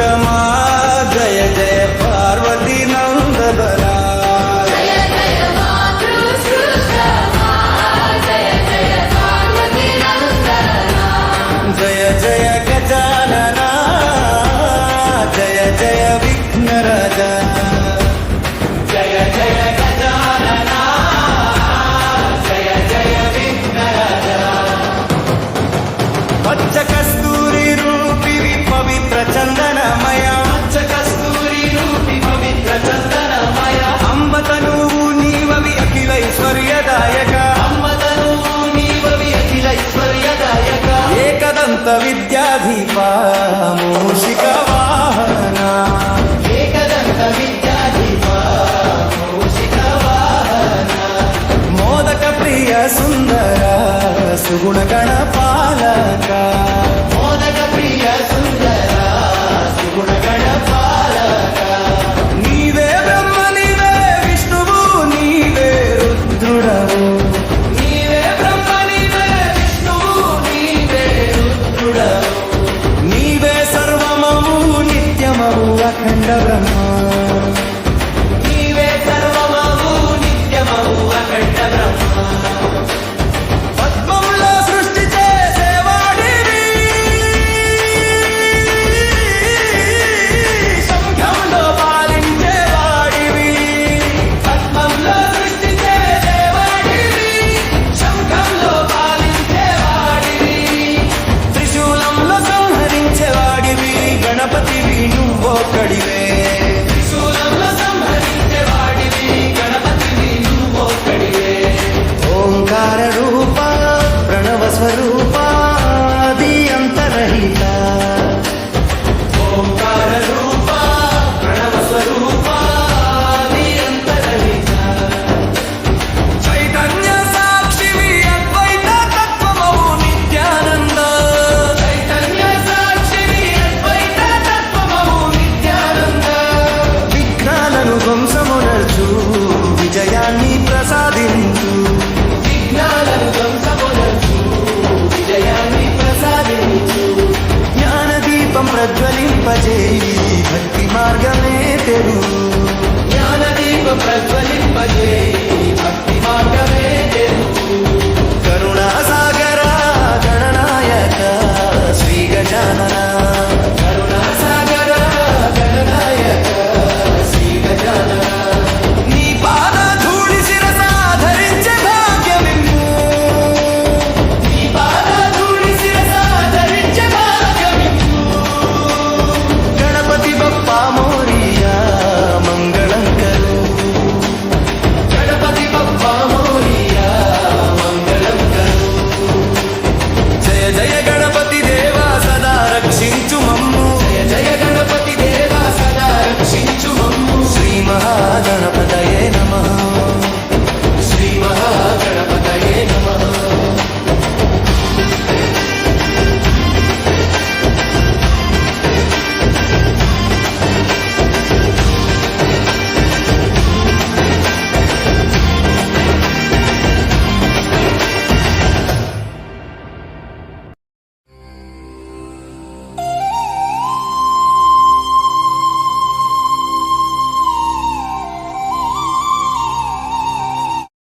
సృష్టమా జయ జయ పార్వతీ నందనా జయ జయ గజానన జయ జయ విఘ్నరాజ జయ జయ గజానన జయ జయ విఘ్నరాజ పచ్చ కస్తూరి రూపివి పవిత్ర చందనమయ పచ్చ కస్తూరి రూపి పవిత్ర చందనమయ అంబతను నీవవి అఖిలైశ్వర్యదాయక అంబతను నీవవి అఖిలైశ్వర్యదాయక ఏకదంత విద్యాధీపా మూషిక వాహన ఏకదంత విద్యాధీపా మూషిక వాహన మోదక ప్రియ సుందర సుగుణ గణపాలక మోదక ప్రియ సుందర సుగుణ గణపాలక నీవే బ్రహ్మ నీవే విష్ణువు నీవే రుద్రుడవు నీవే బ్రహ్మ నీవే విష్ణువు నీవే రుద్రుడవు నీవే సర్వమవు నిత్యమవు అఖండ బ్రహ్మ